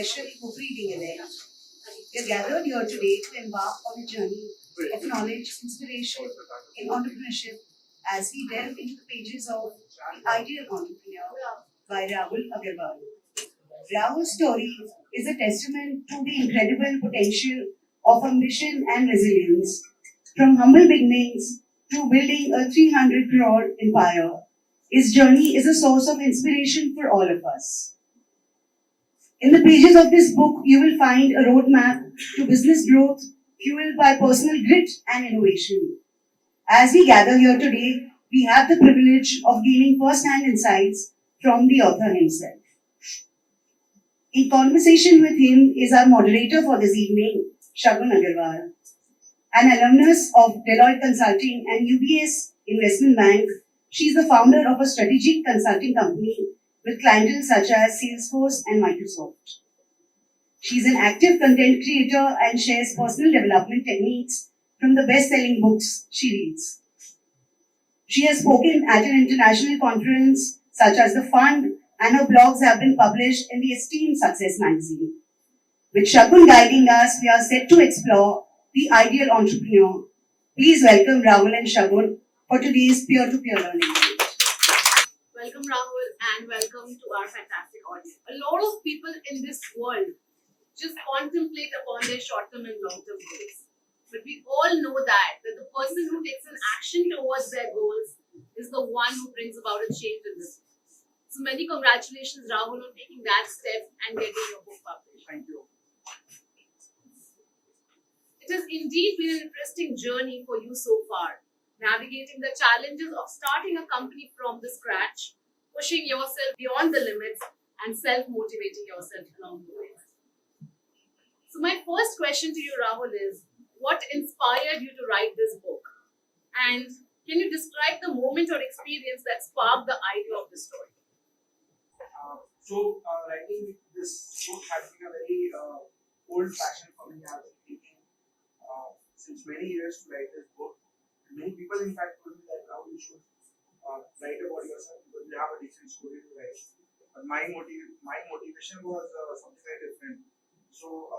special book reading event. We are gathered here today to embark on a journey of knowledge, inspiration, and entrepreneurship as we delve into the pages of The Ideal Entrepreneur by Rahul Agarwal. Rahul's story is a testament to the incredible potential of ambition and resilience. From humble beginnings to building a 300 crore empire, his journey is a source of inspiration for all of us. In the pages of this book, you will find a roadmap to business growth fueled by personal grit and innovation. As we gather here today, we have the privilege of gaining first-hand insights from the author himself. In conversation with him is our moderator for this evening, Shagun Agarwal. An alumnus of Deloitte Consulting and UBS Investment Bank, she is the founder of a strategic consulting company with clientele such as Salesforce and Microsoft. She is an active content creator and shares personal development techniques from the best-selling books she reads. She has spoken at an international conference such as the Fund, and her blogs have been published in the esteemed Success magazine. With Shagun guiding us, we are set to explore the ideal entrepreneur. Please welcome Rahul and Shagun for today's peer-to-peer learning. Welcome Rahul and welcome to our fantastic audience. A lot of people in this world just contemplate upon their short-term and long-term goals. But we all know that the person who takes an action towards their goals is the one who brings about a change in this. So many congratulations Rahul on taking that step and getting your book published. Thank you. It has indeed been an interesting journey for you so far, navigating the challenges of starting a company from the scratch, pushing yourself beyond the limits, and self-motivating yourself along the way. So my first question to you, Rahul, is what inspired you to write this book? And can you describe the moment or experience that sparked the idea of the story? Writing this book has been a very old fashion for me. I've been thinking since many years to write this book. Many people, in fact, told me that now you should write about yourself because you have a different story to write. But my motivation was something very different. So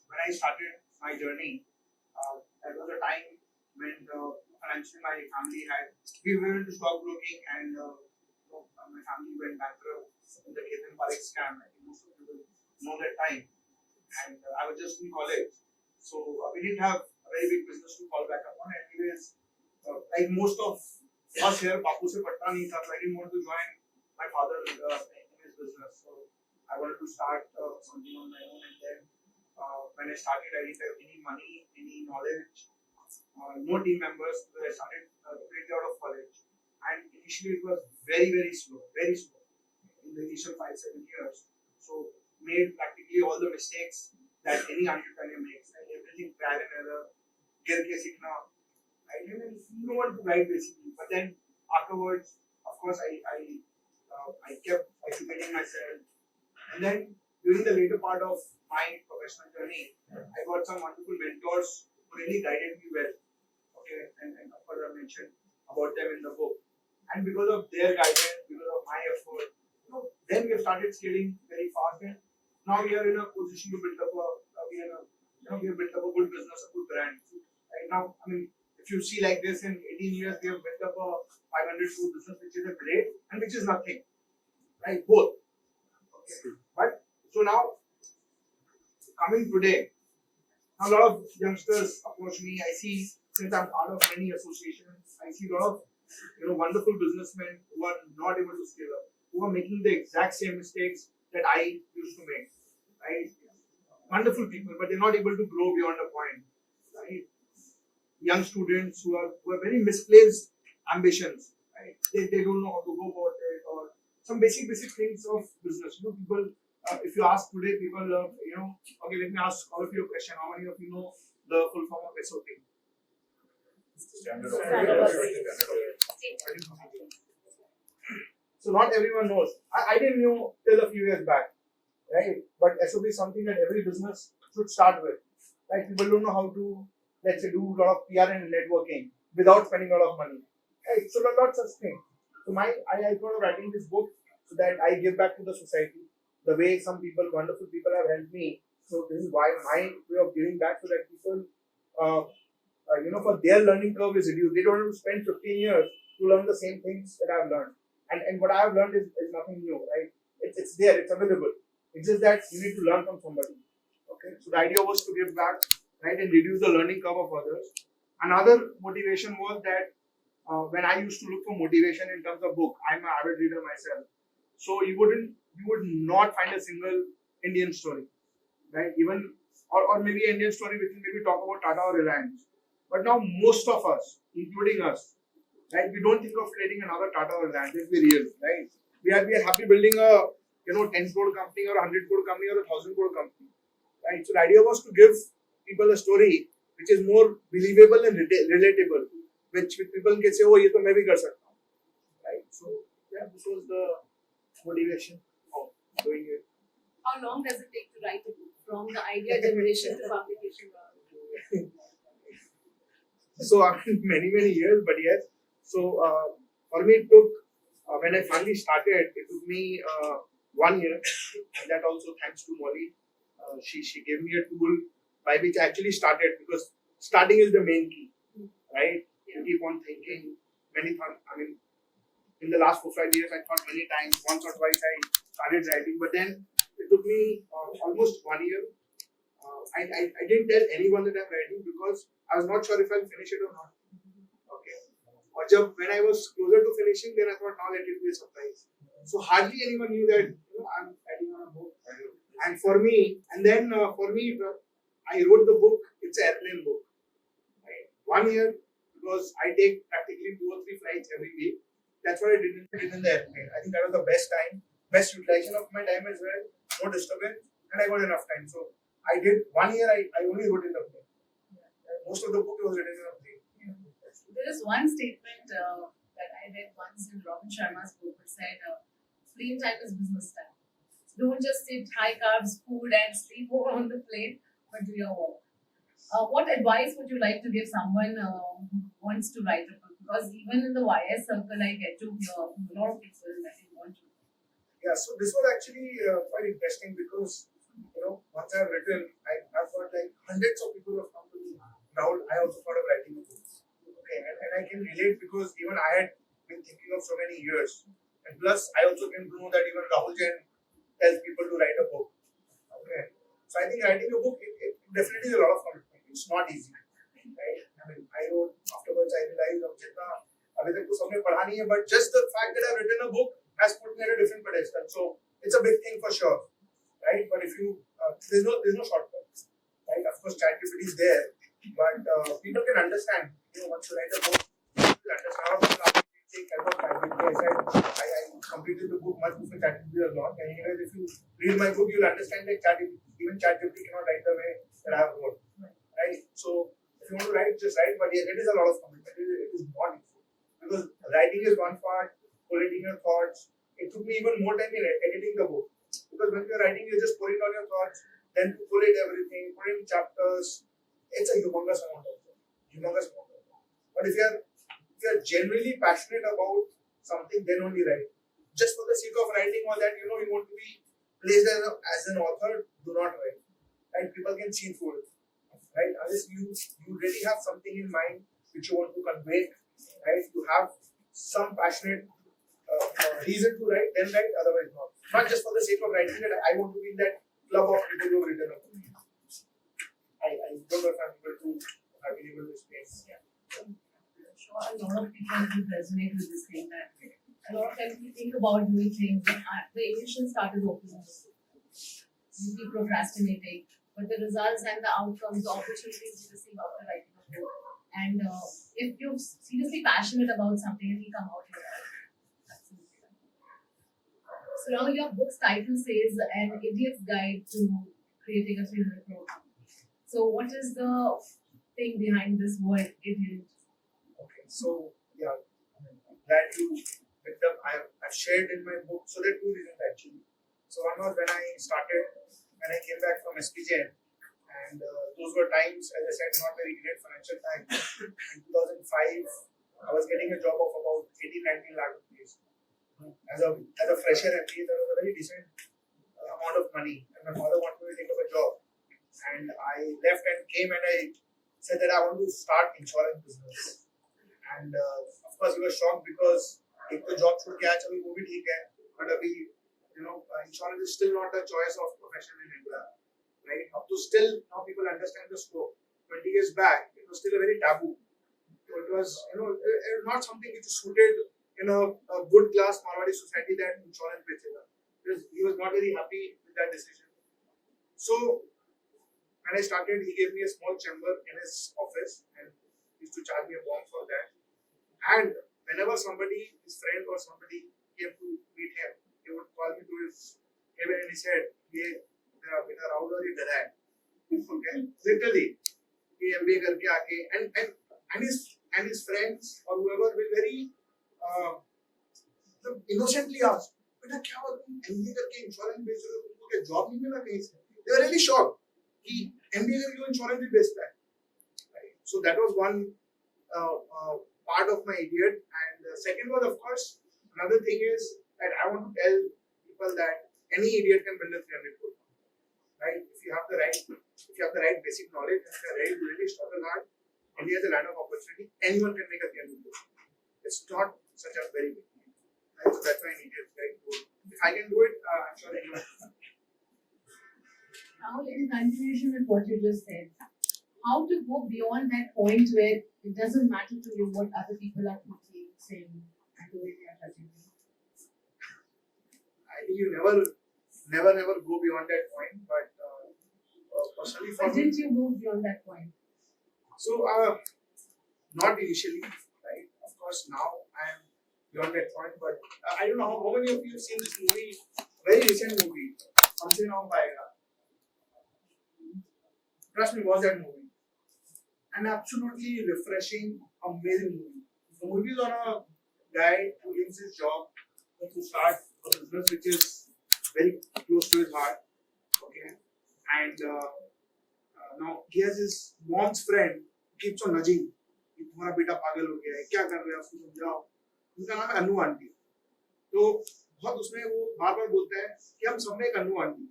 when I started my journey, there was a time when financially my family we were into stockbroking and my family went bankrupt in the Nathan Parekh scam. I think most of people know that time. And I was just in college. So we didn't have a very big business to fall back upon. Anyways, like most of us here, Bapu se patta nahi tha, so I didn't want to join my father in his business. So I wanted to start something on my own. And then when I started, I didn't have any money, any knowledge, no team members. So I started straight out of college. And initially it was very, very slow in the initial 5-7 years. So made practically all the mistakes that any entrepreneur makes. Like everything trial and error, gir ke seekhna. I didn't know what to write basically. But then afterwards, of course, I kept educating myself. And then during the later part of my professional journey, I got some wonderful mentors who really guided me well. Okay, and of course I mentioned about them in the book. And because of their guidance, because of my effort, then we have started scaling very fast. And now we are in a position to build up we have built up a good business, a good brand. Right now, I mean, if you see like this, in 18 years, we have built up a 500 crore business, which is a great and which is nothing. Right? Both. Okay. But so now, coming today, a lot of youngsters approach me. I see, since I'm part of many associations, I see a lot of wonderful businessmen who are not able to scale up, who are making the exact same mistakes that I used to make. Right? Wonderful people, but they're not able to grow beyond a point. Right? Young students who have very misplaced ambitions. Right? They don't know how to go about it, or some basic things of business. People. If you ask today, people okay, let me ask all of you a question. How many of you know the full form of SOP? Standard So not everyone knows. I didn't know till a few years back, right? But SOP is something that every business should start with, right? People don't know how to, let's say, do a lot of PR and networking without spending a lot of money, right? So not such thing. So I thought of writing this book so that I give back to the society. the way some people, wonderful people have helped me. So this is why my way of giving back, so that people, for their learning curve is reduced. They don't have to spend 15 years to learn the same things that I've learned. And what I have learned is nothing new, right? It's there, it's available. It's just that you need to learn from somebody. Okay, so the idea was to give back, right, and reduce the learning curve of others. Another motivation was that when I used to look for motivation in terms of book, I'm an avid reader myself. So you would not find a single Indian story, right? Even or maybe an Indian story which will maybe talk about Tata or Reliance. But now most of us, including us, right, we don't think of creating another Tata or Reliance. Let's be real, right? We are happy building a 10 crore company or a 100 crore company or a 1,000 crore company, right? So the idea was to give people a story which is more believable and relatable, which people can say, oh, ये तो मैं भी कर सकता हूँ, right? So yeah, this was the motivation of doing it. How long does it take to write a book from the idea generation to publication? So many years, but yes. So for me, it took when I finally started, it took me 1 year, and that also thanks to Molly. She gave me a tool by which I actually started, because starting is the main key, right? You keep on thinking many times. I mean, in the last 4-5 years, I thought many times, once or twice I started writing, but then it took me almost 1 year. I didn't tell anyone that I'm writing because I was not sure if I'll finish it or not. Okay. Or when I was closer to finishing, then I thought, now let it be a surprise. So hardly anyone knew that I'm writing on a book. And for me, I wrote the book. It's an airplane book. Right? 1 year, because I take practically 2 or 3 flights every week. That's what I did in the airplane. I think that was the best time, best utilization of my time as well. No disturbance, and I got enough time. So I did 1 year. I only wrote in the plane. Most of the book was written in a plane. There is one statement that I read once in Robin Sharma's book that said, "Screen time is business time. Don't just sit, high carbs, food, and sleep over on the plane, but do your work." What advice would you like to give someone who wants to write a book? Because even in the YS circle, I get to hear a lot of people that they want to. Yeah, so this was actually quite interesting because, once I've written, I've got like hundreds of people who have come to me. Rahul, I also thought of writing a book. Okay, and I can relate because even I had been thinking of so many years. And plus, I also came to know that even Rahul Jain tells people to write a book. Okay, so I think writing a book, it definitely is a lot of commitment. It's not easy, right? I mean, I wrote, afterwards I realized अब जितना अभी तक तो सबने पढ़ा नहीं है, but just the fact that I've written a book has put me at a different pedestal. So it's a big thing for sure, right? But if you there's no shortcut, right? Of course, ChatGPT is there, but people can understand. Once you write a book, people understand. How people take help of ChatGPT. I completed the book much before ChatGPT was launched. And anyways, if you read my book, you'll understand that even ChatGPT cannot write the way that I have wrote, right? So if you want to write, just write. But yeah, it is a lot of commitment. It is not easy because writing is one part, collating your thoughts. It took me even more time in editing the book. Because when you're writing, you're just pouring down your thoughts, then to collate everything, put in chapters. It's a humongous amount of work. But if you're genuinely passionate about something, then only write. Just for the sake of writing or that, you want to be placed as an author, do not write. Right? People can see through it. Right? Unless you really have something in mind which you want to convey, right? You have some passionate reason to write, then write, otherwise not. Not just for the sake of writing that I want to be in that club of people who have written a book. I don't know if I'm able to explain. Yeah. I'm sure a lot of people will resonate with this thing that a lot of times we think about doing things, but the initial start is opening. You keep procrastinating, but the results and the outcomes, the opportunities you receive after writing a book. And if you're seriously passionate about something, it will come out your life. So now your book's title says An Idiot's Guide to Creating a 300 Crore Company. So what is the thing behind this word idiot? Okay, so yeah, I'm glad you picked up. I've shared in my book. So there are 2 reasons actually. So one was when I came back from SPJ, and those were times, as I said, not very great financial times. In 2005, I was getting a job of about 18-19 lakh rupees. As a fresher MBA, that was a very decent amount of money, and my father wanted me to take up a job. And I left and came and I said that I want to start insurance business. And of course, we were shocked because एक तो job छोड़ के आया, चलो वो भी ठीक है, but अभी insurance is still not a choice of profession in India, right? Up to still now people understand the scope. 20 years back, it was still a very taboo. So it was not something which is suited in a good class Marwadi society that insurance becega. He was not very happy with that decision. So when I started, he gave me a small chamber in his office and he used to charge me a bomb for that. And whenever somebody, his friend or somebody came to meet him, he would call me to his cabin and he said, "ये मेरा बेटा राहुल और ये गधा है." Okay, literally, he MBA करके आके and his friends or whoever will very innocently ask, "बेटा क्या हुआ तुम MBA करके इंश्योरेंस बेच रहे हो? तुमको क्या जॉब नहीं मिला कहीं से?" They were really shocked कि MBA करके इंश्योरेंस भी बेचता है. Right? So that was one part of my idiot. And the second was, of course, another thing is that I want to tell people that any idiot can build a 300 crore. Right? If you have the right basic knowledge, and if you are ready to really struggle hard, India is a land of opportunity. Anyone can make a 300 crore. It's not such a very big deal. Right? So that's why an idiot is very good. If I can do it, I'm sure anyone can. Rahul, in continuation with what you just said, how to go beyond that point where it doesn't matter to you what other people are thinking, saying, and the way they are judging you? I think you never go beyond that point. But personally, for Why didn't you move beyond that point? So, not initially, right? Of course, now I am beyond that point. But I don't know how many of you have seen this movie, very recent movie, Humse Naam Paayega. Trust me, watch that movie. An absolutely refreshing, amazing movie. The movie is on a guy who leaves his job to start a business which is very close to his heart. Okay, and now he has his mom's friend who keeps on nudging. कि तुम्हारा बेटा पागल हो गया है, क्या कर रहे हो, उसको समझाओ. उनका नाम है अनु आंटी. तो बहुत उसमें वो बार बार बोलता है कि हम सब में एक अनु आंटी,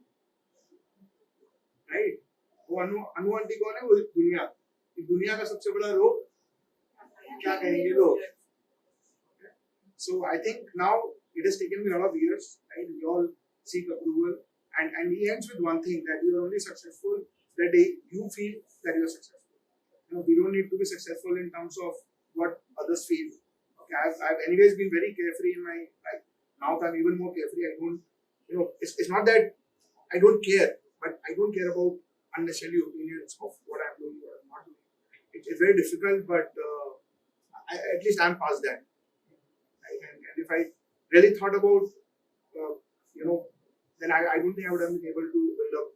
राइट? वो अनु आंटी कौन है? वो दुनिया का सबसे बड़ा रोग क्या कहेंगे लोग. So I think now it has taken me a lot of years, right? We all seek approval, and he ends with one thing, that you are only successful the day you feel that you are successful. We don't need to be successful in terms of what others feel. Okay, I've anyways been very carefree in my life. Now I'm even more carefree. I don't, it's not that I don't care, but I don't care about unnecessarily opinions of what I'm doing or I'm not doing. It's very difficult, but at least I'm past that. Right? And if I really thought about, then I don't think I would have been able to build up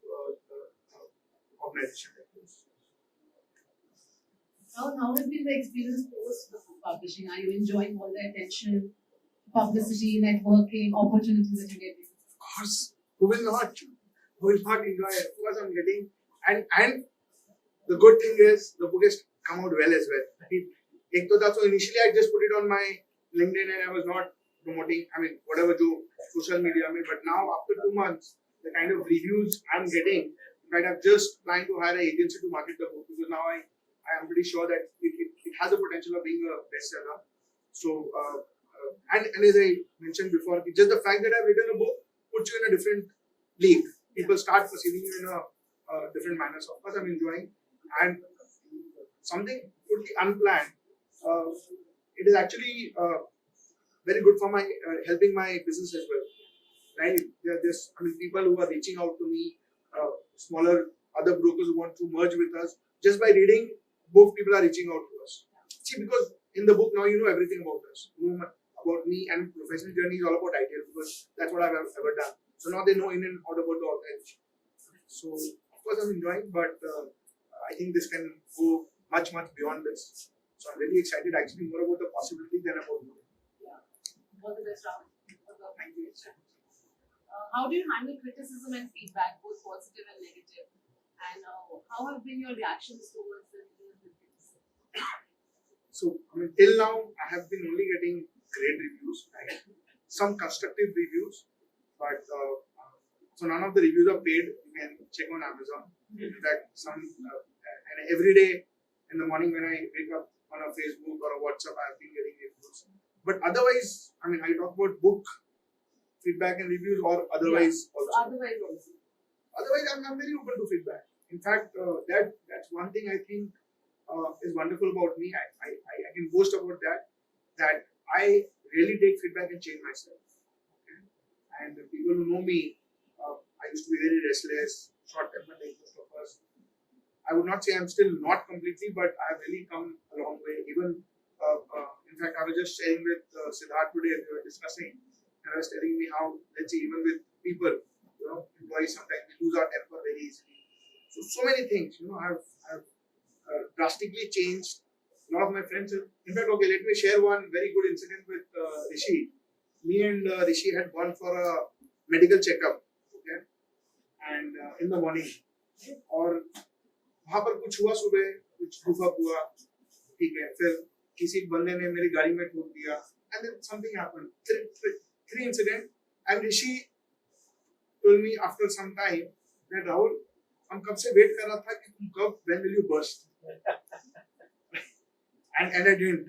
an organization like this. How has been the experience post the book publishing? Are you enjoying all the attention, publicity, networking, opportunities that you're getting? Of course, who will not enjoy it? Of course, I'm getting, and the good thing is the book has come out well as well. So initially I just put it on my LinkedIn and I was not promoting, whatever social media, but now after 2 months, the kind of reviews I'm getting, in fact, I'm just trying to hire an agency to market the book, because now I am pretty sure that it has the potential of being a bestseller. So, and as I mentioned before, just the fact that I've written a book puts you in a different league. People start perceiving you in a different manner. So, of course, I'm enjoying. And something totally unplanned. It is actually very good for my helping my business as well. Right? There's people who are reaching out to me, smaller other brokers who want to merge with us. Just by reading book, people are reaching out to us. See, because in the book now you know everything about us, about me, and professional journey is all about ideal, because that's what I've ever done. So now they know in and out about the organization. So of course I'm enjoying, but I think this can go much beyond this. So I'm really excited, actually, more about the possibility than about me. Yeah. All the best, Rahul. Thank you. How do you handle criticism and feedback, both positive and negative? And how have been your reactions towards the reviews? So, till now, I have been only getting great reviews, right? Some constructive reviews, but So none of the reviews are paid. You can check on Amazon. In fact, and every day in the morning when I wake up on a Facebook or a WhatsApp, I've been getting reviews. But otherwise, I mean, I talk about book feedback and reviews, or otherwise also. Otherwise, I'm very open to feedback. In fact, that's one thing I think is wonderful about me. I can boast about that I really take feedback and change myself. Okay? And the people who know me, I used to be very restless, short tempered like most of us. I would not say I'm still not completely, but I've really come a long way. Even, in fact, I was just sharing with Siddharth today, we were discussing, and I was telling me how, let's say, even with people, employees, sometimes we lose our temper very easily. So many things, have drastically changed. A lot of my friends, in fact, okay, let me share one very good incident with Rishi. Me and Rishi had gone for a medical checkup, okay, and in the morning, और वहाँ पर कुछ हुआ सुबह, कुछ भूकंप हुआ, ठीक है, फिर किसी बंदे ने मेरी गाड़ी में ठोक दिया, and then something happened. Three incident, and Rishi told me after some time that Rahul, हम कब से वेट कर रहा था कि तुम कब, when will you burst? and I didn't.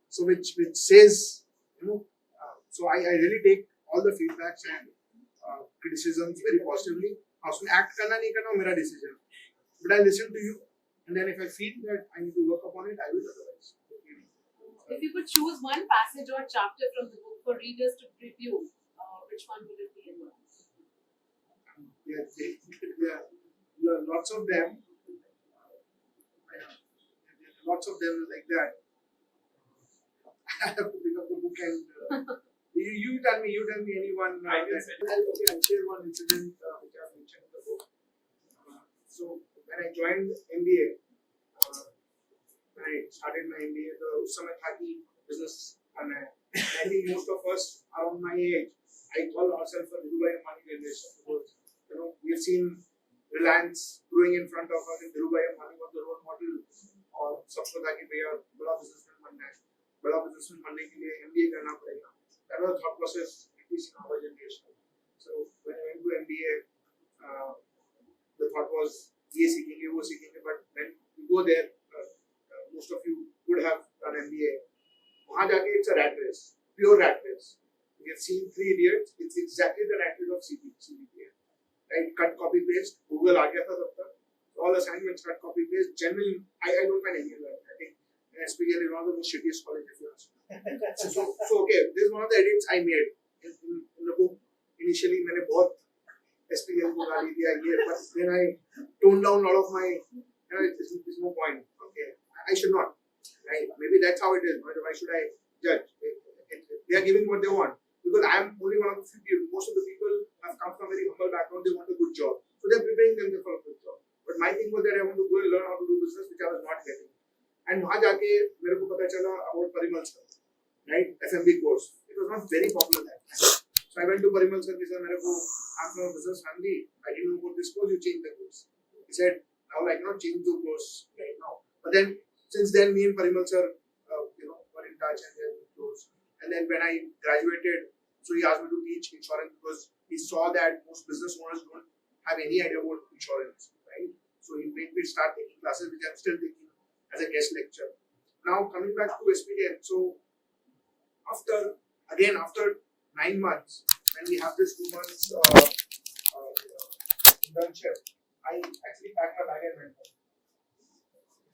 So which says, so I really take all the feedbacks and criticisms very positively. उसमें act करना नहीं करना मेरा decision. But I listen to you, and then if I feel that I need to work upon it, I will otherwise. If you could choose one passage or chapter from the book for readers to preview, which one would it be? Yeah, lots of them. Lots of them like that. I have to pick up the book and you tell me anyone. I'll share one incident which I've mentioned in the book. So when I joined MBA, when I started my MBA, उस समय था कि business करना है. I think most of us around my age, I call ourselves a Dhirubhai Ambani generation because we have seen Reliance growing in front of us, and Dhirubhai Ambani was the role model. और सबको था कि भैया बड़ा businessman बनना है, बड़ा businessman बनने के लिए MBA करना पड़ेगा. That was the thought process at least in our generation. So when I went to MBA, the thought was ये सीखेंगे वो सीखेंगे, but when you go there, most of you would have done MBA. वहाँ जाके it's a rat race, pure rat race. We have seen 3 Idiots. It's exactly the rat race of CBA. Right? Cut, copy, paste. Google आ गया था तब तक. All assignments cut, copy, paste. Generally, I don't find any of that. I think SPL is one of the most shittiest colleges if you ask me. So okay, this is one of the edits I made in the book. Initially, मैंने बहुत SPL को गाली दिया ये, but then I toned down a lot of my, there's no point. Okay, I should not. Right? Maybe that's how it is. Why should I judge? They are giving what they want. Because I am only one of the few people. Most of the people have come from a very humble background. They want a good job. So they are preparing them for a good job. But my thing was that I want to go and learn how to do business, which I was not getting. And वहाँ जाके मेरे को पता चला about Parimal sir, right? FMB course. It was not very popular that time. So I went to Parimal sir. He said, मेरे को I'm from a business family. I didn't know about this course. You change the course. He said, now I cannot change the course right now. But then since then, me and Parimal sir, were in touch and they were close. And then when I graduated, so he asked me to teach insurance because he saw that most business owners don't have any idea about insurance, right? So he made me start taking classes, which I'm still taking as a guest lecturer. Now coming back to SPDM, so after 9 months, when we have this 2 months internship, I actually packed my bag and went home.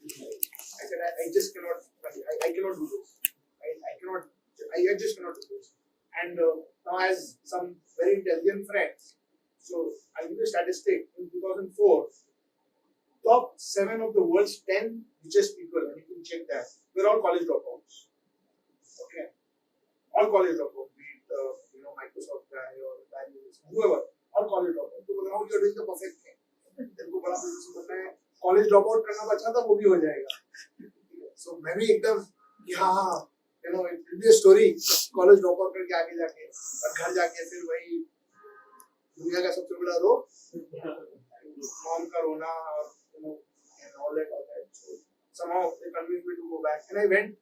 I said, I just cannot, I cannot do this. I just cannot do this. And now as some very intelligent friends, so I give you a statistic in 2004, top 7 of the world's 10 richest people, and you can check that, were all college dropouts. Okay, all college dropouts, be it Microsoft guy or whoever, all college dropouts. So now you're doing the perfect thing. तेरे बड़ा business करना है, college dropout करना बचा था वो भी हो जाएगा. So मैं भी एकदम हाँ, it will be a story. College dropout करके आगे जाके और घर जाके फिर वही दुनिया का सबसे बड़ा रोग, mom का रोना और and all that. So somehow they convinced me to go back, and I went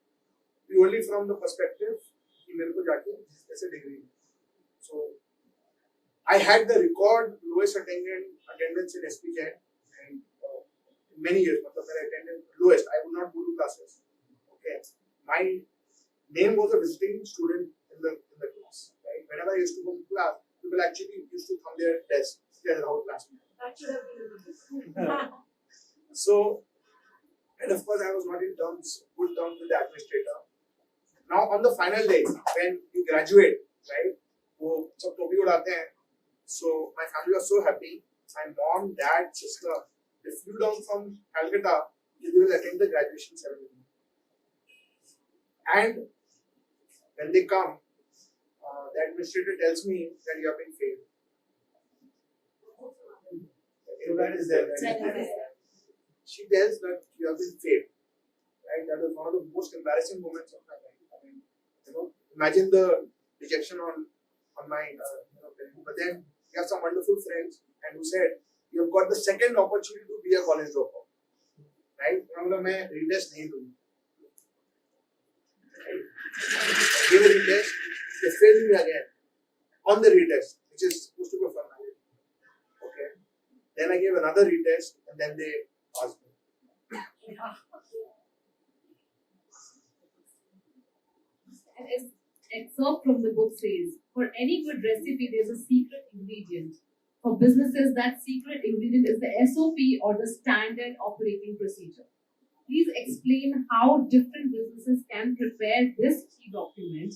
purely from the perspective कि मेरे को जाके कैसे degree. So I had the record lowest attendance in SPJ and many years. When I attended lowest, I would not go to classes. Okay, my name was a visiting student in the class. Right? Whenever I used to go to class, people actually used to come their desk. Their Rahul classmate. That should have been a good. So, and of course, I was not in good terms with the administrator. Now, on the final day, when you graduate, right, वो सब टोपी उड़ाते हैं. So, my family was so happy. My mom, dad, sister, they flew down from Calcutta. They will attend the graduation ceremony. And when they come, the administrator tells me that you have been failed. So that is there. She tells that you have been failed. Right? That was one of the most embarrassing moments of my life. I mean, imagine the rejection on my but then you have some wonderful friends and who said you have got the second opportunity to be a college dropout. Right? मैं retest नहीं दूँगी. I gave a retest. They failed me again on the retest, which is supposed to be for my life. Okay. Then I gave another retest, and then they asked me. And as excerpt from the book says, for any good recipe, there's a secret ingredient. For businesses, that secret ingredient is the SOP or the standard operating procedure. Please explain how different businesses can prepare this key document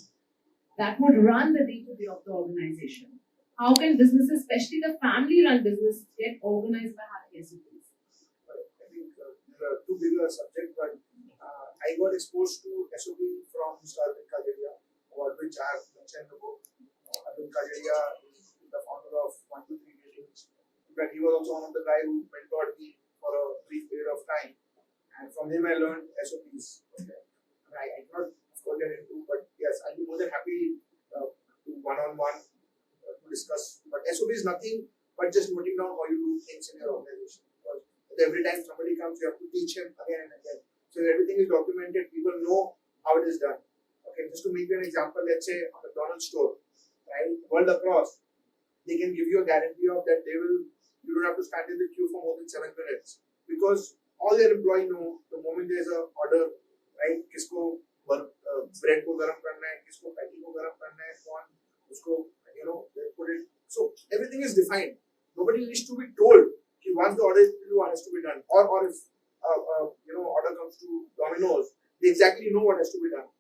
that would run the day-to-day of the organization. How can businesses, especially the family-run business, get organized by having SOPs? I think these are two bigger subjects, but I got exposed to SOP from Mr. Arvind Kajaria, about which I have mentioned in the book. Arvind Kajaria is the founder of 123 Meetings. In fact, he was also one of the guys who mentored me for a brief period of time. And from him, I learned SOPs. Okay. I cannot get into, but yes, I'll be more than happy to one-on-one to discuss. But SOP is nothing but just noting down how you do things in your organization. Because every time somebody comes, you have to teach him again and again. So everything is documented, people know how it is done. Okay, just to make you an example, let's say a McDonald's store, right? World across, they can give you a guarantee of that you don't have to stand in the queue for more than 7 minutes. Because all their employees know the moment there's an order, right? किसको bread को गरम करना है, किसको patty को गरम करना है, कौन उसको they put it. So everything is defined. Nobody needs to be told कि once the order is due, what has to be done. Or if order comes to Domino's, they exactly know what has to be done.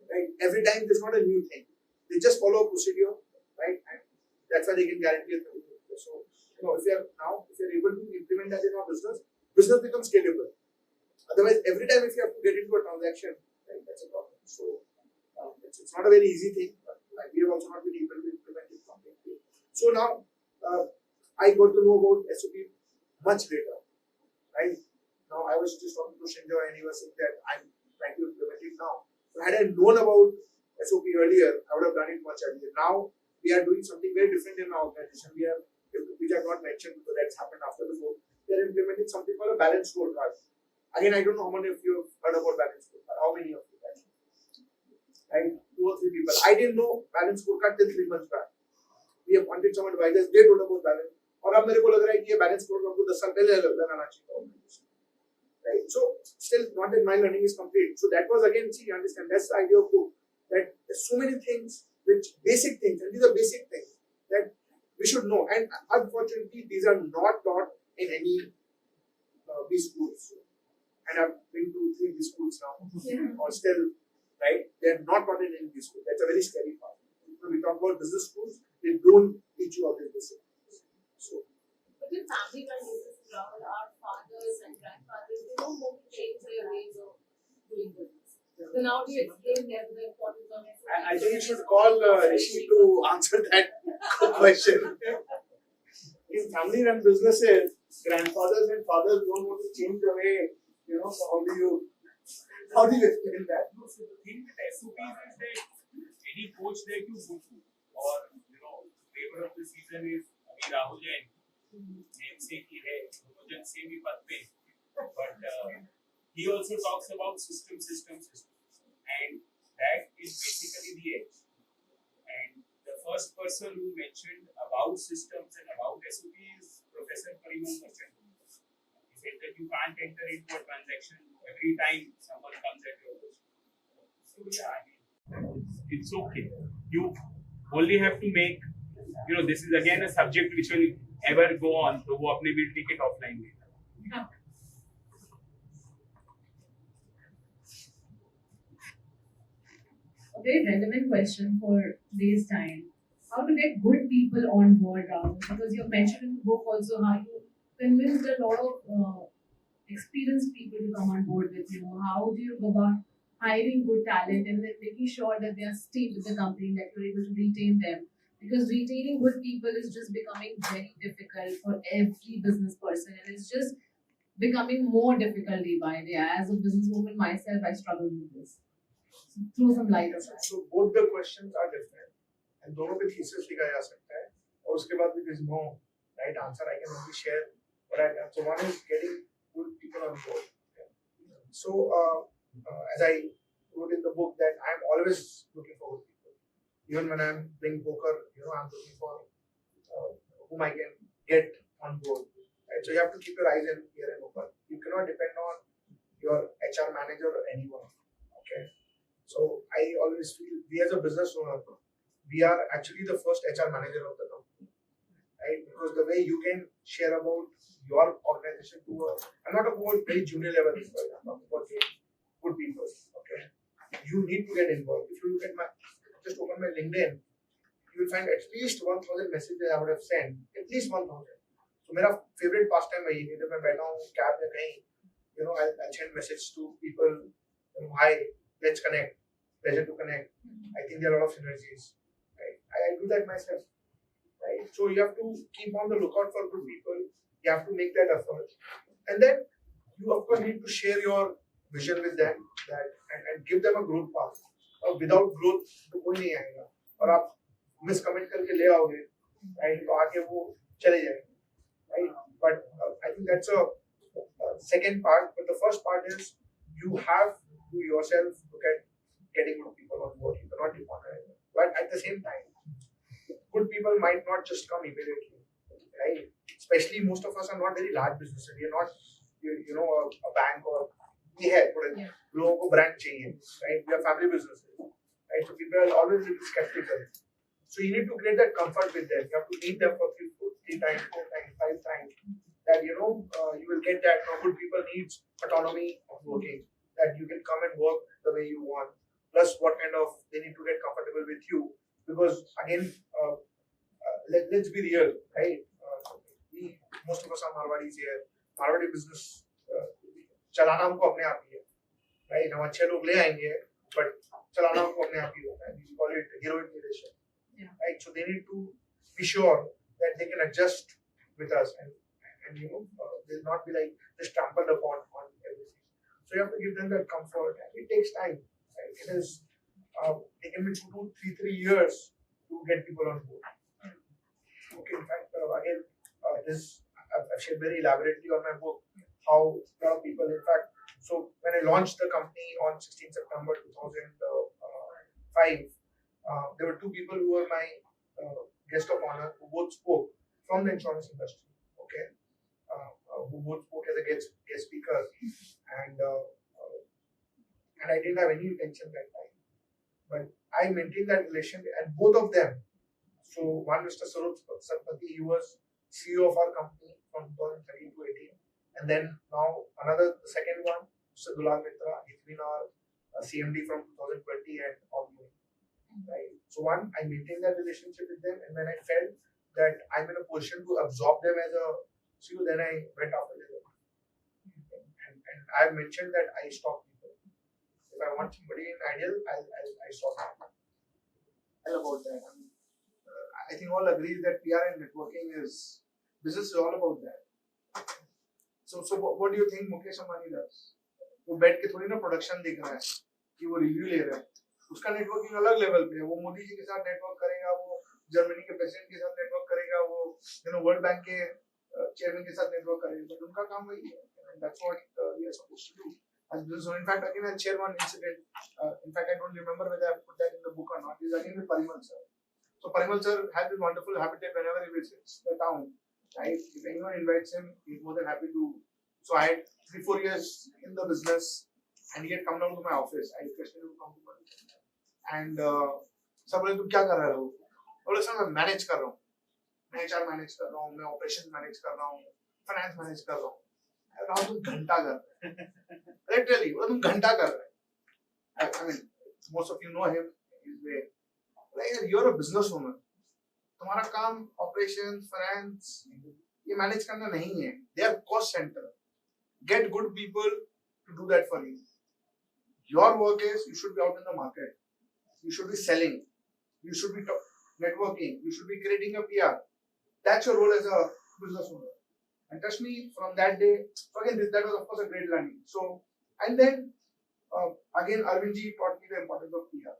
Right? Every time there's not a new thing. They just follow a procedure, right? And that's why they can guarantee it. So if you're able to implement that in our business becomes scalable. Otherwise, every time if you have to get into a transaction, right, that's a problem. So it's not a very easy thing, but we have also not been able to implement it completely. So now I got to know about SOP much later. Right? Now I was just talking to Shinjo and he was saying that I'm trying to implement it now. So had I known about SOP earlier, I would have done it much earlier. Now we are doing something very different in our organization. Which I have not mentioned because that's happened after the book. We are implementing something called a balanced scorecard. Again, I don't know how many of you have heard about balanced scorecard. How many of you? Right? 2 or 3 people. I didn't know balanced scorecard till 3 months back. We appointed some advisors. They told about balance. और अब मेरे को लग रहा है कि ये balance scorecard को 10 साल पहले लगाना चाहिए. Right? So still not that my learning is complete. So that was again, see, you understand, that's the idea of book. That there's so many things, basic things, and these are basic things that we should know. And unfortunately, these are not taught in any B schools. And I've been to 3 B schools now, or still, right? They're not taught in any B school. That's a very scary part. When we talk about business schools, they don't teach you all these basic things. So, but in family-run businesses, Rahul, our fathers and grandfathers, they don't want to change their ways of doing business. So now do you explain them the importance of SOP? I think you should call Rishi to answer that question. In family-run businesses, grandfathers and fathers don't want to change the way, so how do you explain that? No, so the thing with SOPs is that any coach that you go to, or flavor of the season is Rahul Jain, namesake he hai, Rojan same hi pad pe. But he also talks about system. And that is basically the edge. And the first first person who mentioned about systems and about SOP is Professor Parimal Merchant. He said that you can't enter into a transaction every time someone comes at your door. So yeah, I mean, it's okay. You only have to make, this is again a subject which will ever go on. So वो अपने will take it offline later. A very relevant question for today's time. How to get good people on board, Rahul? Because you mentioned in the book also how you convinced a lot of experienced people to come on board with you. How do you go about hiring good talent and then making sure that they are stay with the company, that you're able to retain them? Because retaining good people is just becoming very difficult for every business person, and it's just becoming more difficult day by day. As a businesswoman myself, I struggle with this. So throw some light on that. So both the questions are different, and दोनों पे thesis लिखा जा सकता है, और उसके बाद भी there is no right answer. I can only share what I've done. So one is getting good people on board. So as I wrote in the book that I'm always looking for good people. Even when I'm playing poker, I'm looking for whom I can get on board. Right? So you have to keep your eyes and ear and open. You cannot depend on your HR manager or anyone. Okay. So I always feel we as a business owner, we are actually the first HR manager of the company, right? Because the way you can share about your organization to I'm not talking about very junior level people, I'm talking about good people, okay? You need to get involved. If you look at just open my LinkedIn, you will find at least 1,000 messages I would have sent, at least 1,000. So my favorite pastime is when I'm बैठा हूँ cab में कहीं, I'll send message to people, hi, let's connect. Pleasure to connect. I think there are a lot of synergies. Right? I do that myself. Right? So you have to keep on the lookout for good people. You have to make that effort. And then you of course need to share your vision with them and give them a growth path. Without growth, तो कोई नहीं आएगा. और आप miscommit करके ले आओगे, right? तो आगे वो चले जाएंगे. Right? But I think that's a second part. But the first part is you have to yourself look at getting good people on board. You cannot depend on it. But at the same time, good people might not just come immediately, right? Especially most of us are not very large businesses. We are not, a bank or we have लोगों को brand चाहिए, right? We are family businesses, right? So people are always a little skeptical. So you need to create that comfort with them. You have to meet them for three times, 4 times, 5 times. That you will get that. Good people needs autonomy of working. That you can come and work the way you want. Plus, what kind of they need to get comfortable with you, because again, let's be real, right? Most of us are Marwadis here. Marwadi business चलाना हमको अपने आप ही है, right? हम अच्छे लोग ले आएंगे, but चलाना हमको अपने आप ही होता है. We call it heroic leadership, right? So they need to be sure that they can adjust with us and they'll not be like just trampled upon on everything. So you have to give them that comfort, and it takes time. It is taken me 2 to 3 years to get people on board. Okay, in fact, again, I've shared very elaborately on my book how a lot of people, in fact, so when I launched the company on 16 September 2005, there were 2 people who were my guest of honor who both spoke from the insurance industry, okay, who both spoke as a guest speaker, and I didn't have any intention that time. But I maintained that relation, and both of them. So one, Mr. Saroj Satpathy, he was CEO of our company from 2013 to 18, and then now the second one, Mr. Dulal Mitra, he's been our CMD from 2020 and ongoing. Right. So one, I maintained that relationship with them, and when I felt that I'm in a position to absorb them as a CEO, then I went after them. And I've mentioned that I stop people. If I want somebody in ideal, I stop them. All about that. I think all agree that PR and networking business is all about that. So what do you think Mukesh Ambani does? वो बैठ के थोड़ी ना production देख रहा है कि वो रिव्यू ले रहा है. उसका नेटवर्किंग अलग लेवल पे है. वो मोदी जी के साथ नेटवर्क करेगा, वो जर्मनी के प्रेसिडेंट के साथ नेटवर्क करेगा, वो वर्ल्ड बैंक के चेयरमैन के साथ नेटवर्क करेगा. बट उनका काम वही है. That's what we are supposed to do. As business owner, in fact, again, I'll share one incident. In fact, I don't remember whether I put that in the book or not. It's again with Parimal sir. So Parimal sir has this wonderful habitat whenever he visits the town, right? If anyone invites him, he's more than happy to. So I had 3-4 years in the business, and he had come down to my office. I requested him to come to my office. And सब बोले तुम क्या कर रहे हो? बोले sir मैं manage कर रहा हूँ, मैं HR मैनेज कर रहा हूँ, मैं ऑपरेशन मैनेज कर रहा हूँ, फाइनेंस मैनेज कर रहा हूँ. राहुल तुम घंटा कर रहे हो. Literally, बोले तुम घंटा कर रहे हो. I mean, most of you know him. He's way. Like, you're a businesswoman. तुम्हारा काम ऑपरेशन फाइनेंस ये मैनेज करना नहीं है. They are cost center. Get good people to do that for you. Your work is you should be out in the market. You should be selling. You should be networking. You should be creating a PR. That's your role as a businesswoman. And trust me, from that day, so again, that was of course a great learning. So, and then again, Arvindji taught me the importance of PR.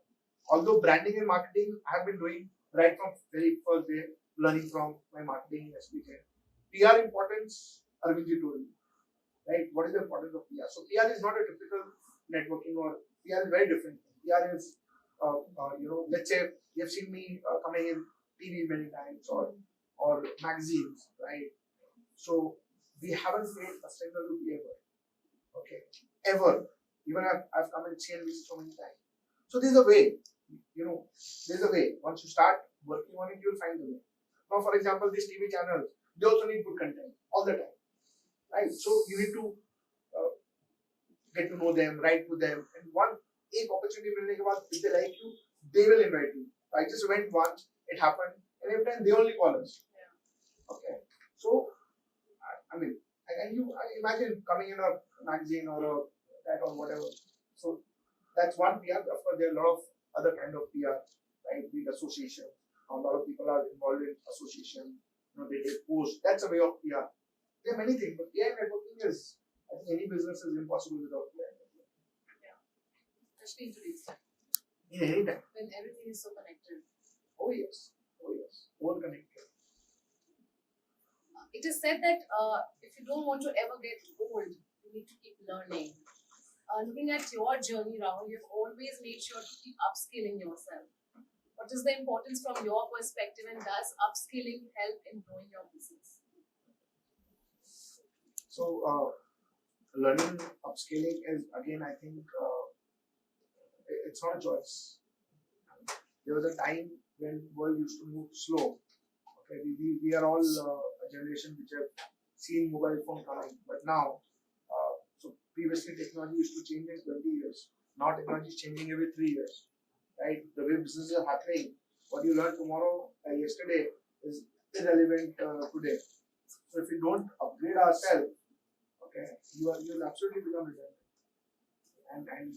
Although branding and marketing I have been doing right from very first day, learning from my marketing SPK. PR importance, Arvindji told me. Right? What is the importance of PR? So PR is not a typical networking, or PR is very different. PR is, let's say you have seen me coming in TV many times or magazines, right? So we haven't made a single rupee ever. Okay, ever. Even I've come and seen this so many times. So there's a way. There's a way. Once you start working on it, you'll find the way. Now, for example, these TV channels, they also need good content all the time. Right? So you need to get to know them, write to them, and एक opportunity मिलने के बाद, if they like you, they will invite you. I just went once, it happened, and every time they only call us. Yeah. Okay. So, I mean, and you imagine coming in a magazine or that or whatever. So that's one PR. Of course, there are a lot of other kind of PR, right? Big association. A lot of people are involved in association. They post. That's a way of PR. There are many things, but AI networking is, I think any business is impossible without AI networking. Yeah. Especially in today's time. In any time. When everything is so connected. Oh yes. All connected. It is said that if you don't want to ever get old, you need to keep learning. Looking at your journey, Rahul, you've always made sure to keep upskilling yourself. What is the importance from your perspective, and does upskilling help in growing your business? So, learning, upscaling is, again, I think it's not a choice. There was a time when world used to move slow. Okay, we are all a generation which have seen mobile phone coming, but now, so previously technology used to change in 20 years. Now technology is changing every 3 years. Right? The way businesses are happening, what you learn tomorrow, yesterday, is irrelevant today. So if we don't upgrade ourselves, okay, you'll absolutely become redundant. And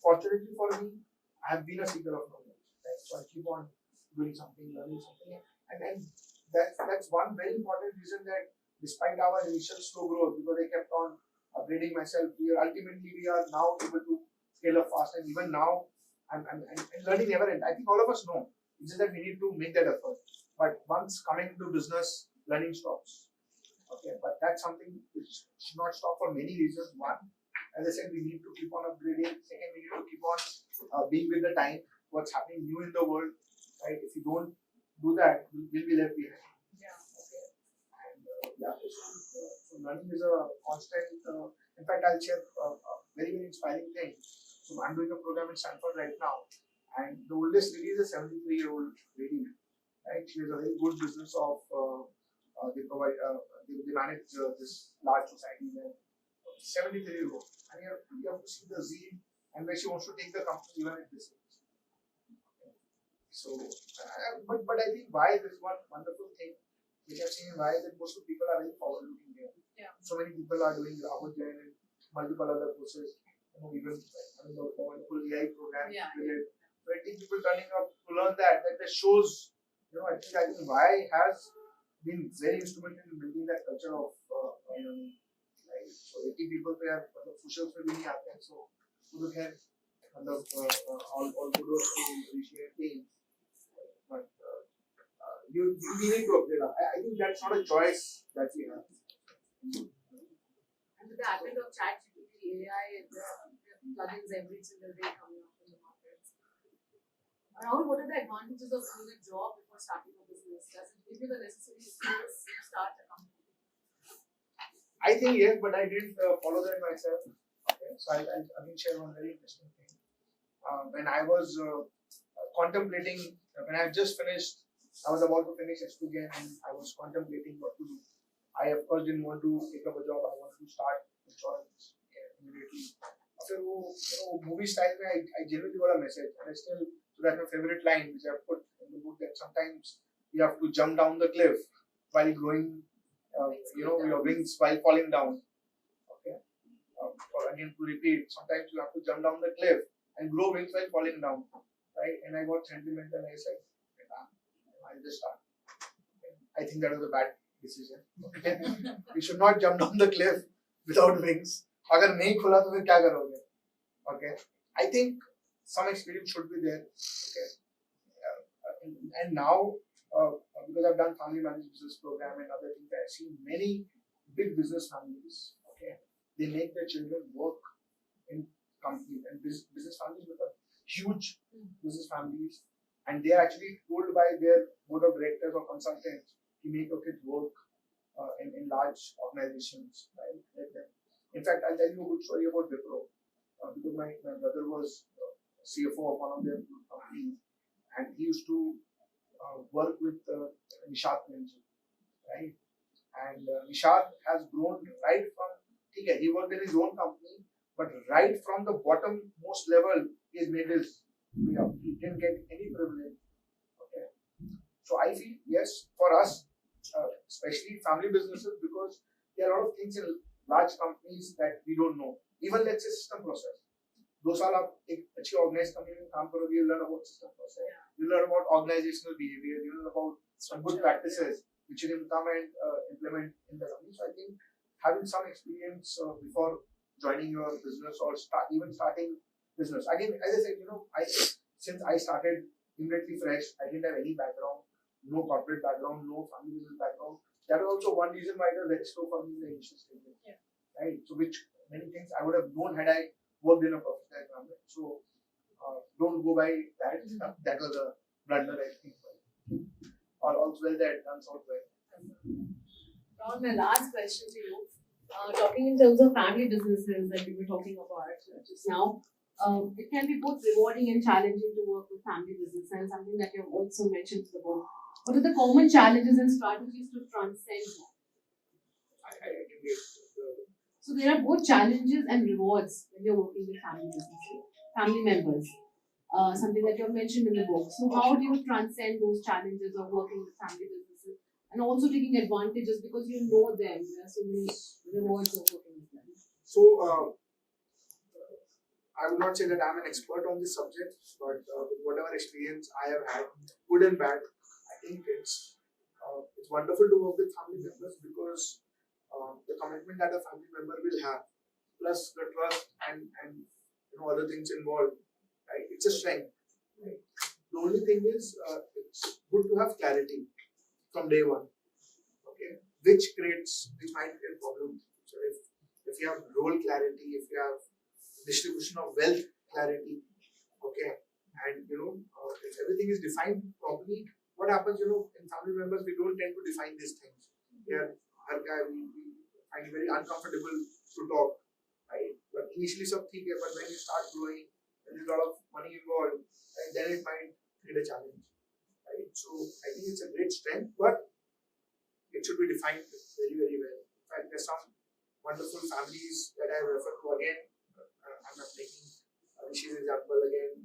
fortunately for me, I have been a seeker of knowledge. Right? So I keep on doing something, learning something, and that's one very important reason that despite our initial slow growth, because I kept on upgrading myself, we are now able to scale up fast, and even now I'm learning never end. I think all of us know. It's just that we need to make that effort. But once coming into business, learning stops. Okay, but that's something which should not stop for many reasons. One, as I said, we need to keep on upgrading. Second, we need to keep on being with the time, what's happening new in the world. Right? If you don't do that, we'll be left behind. Yeah. Okay. And so learning is a constant. In fact, I'll share a very, very inspiring thing. So I'm doing a program in Stanford right now, and the oldest lady is a 73-year-old lady. Right? She has a very good business of they provide they manage this large society there. 73-year-old, and you have to see the zeal and where she wants to take the company even at this age. So, but I think why this one wonderful thing which I've seen why that most of the people are very forward looking here. Yeah. So many people are doing Rahul Jain and multiple other courses. Even the wonderful AI program. Yeah. 20 people turning up to learn that shows, I think why has been very instrumental in building that culture of learning. Right? So 80 people पे यार socials पे भी नहीं आते हैं, so वो लोग हैं all kudos to appreciate team, but we need to upgrade. I think that's not a choice that we have. And with the advent of ChatGPT, AI, the plugins every single day coming up in the market. Rahul, what are the advantages of doing a job before starting a business? Does it give you the necessary skills to start a company? I think yes, but I didn't follow that myself. Okay, so I'll again share one very interesting thing. When I was contemplating, when I just finished, I was about to finish S2 again, and I was contemplating what to do. I of course didn't want to take up a job. I wanted to start insurance immediately. After movie style, I genuinely got a message, and I still, so that's my favorite line, which I put in the book, that sometimes you have to jump down the cliff while growing, your wings while falling down. Okay, or again to repeat, sometimes you have to jump down the cliff and grow wings while falling down, right? And I got sentimental. I said, I'll just start. I think that was a bad decision. Okay, we should not jump down the cliff without wings. अगर नहीं खुला तो फिर क्या करोगे? Okay, I think some experience should be there. Okay, and now because I've done family managed business program and other things, I've seen many big business families. Okay, they make their children work in companies, and business families with a huge business families, and they are actually told by their board of directors or consultants to make your kids work in large organizations, right? In fact, I'll tell you a good story about Wipro, because my brother was CFO of one of their companies, and he used to work with Nishat Manji, right? And Nishat has grown right from, he worked in his own company, but right from the bottom most level, he has made his way up. He didn't get any privilege. Okay, so I feel yes, for us, especially family businesses, because there are a lot of things in large companies that we don't know. Even let's say system process. 2 साल आप एक अच्छी organized company में काम करोगे, you learn about system process, you learn about organizational behavior, you learn about some good practices which you can come and implement in the company. So I think having some experience before joining your business or starting business. Again, as I said, since I started immediately fresh, I didn't have any background, no corporate background, no family business background. That was also one reason why it was very slow for me in the initial stages. Yeah. Right? So, which many things I would have known had I worked in a professional environment. So, don't go by that. That was a blunder, I think. All's well that turns out well. Ron, my last question to you. Talking in terms of family businesses that we were talking about just now, it can be both rewarding and challenging to work with family business, and something that you have also mentioned in the book. What are the common challenges and strategies to transcend that? I can get So there are both challenges and rewards when you're working with family members. Something that you have mentioned in the book. So how do you transcend those challenges of working with family businesses and also taking advantages because you know them? There are so many rewards of working with them. So I would not say that I'm an expert on this subject, but with whatever experience I have had, good and bad, I think it's wonderful to work with family members because the commitment that a family member will have, plus the trust and other things involved, right? It's a strength. Right? The only thing is it's good to have clarity from day one. Okay, which might create problems. So if you have role clarity, if you have distribution of wealth clarity, okay, and if everything is defined properly, what happens, in family members, we don't tend to define these things. Yeah, we find it very uncomfortable to talk, right? But initially, but when you start growing, when there's a lot of money involved, right, then it might create a challenge, right? So I think it's a great strength, but it should be defined very, very well. In fact, there's some wonderful families that I refer to again. I'm not taking Rishi's example again.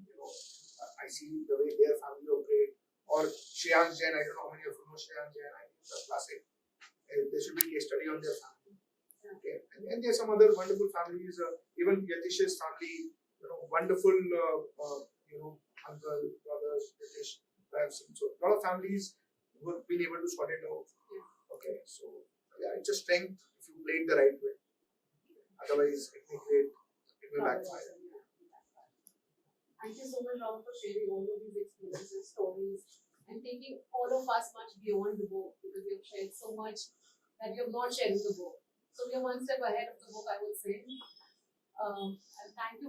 I see the way their family operate. Or Shreyansh Jain, I don't know how many of you know Shreyansh Jain. I think it's a classic. There should be a case study on their family. Okay, and there's some other wonderful families. Even Yatish's family, wonderful, uncle, brothers, Yatish. I have seen so a lot of families who have been able to sort it out. Okay, so yeah, it's a strength if you play it the right way. Otherwise, it will backfire. Thank you so much, Rahul, for sharing all of these experiences, stories, and taking all of us much beyond the book because you have shared so much that you have not shared in the book. So we are one step ahead of the book, I would say. And thank you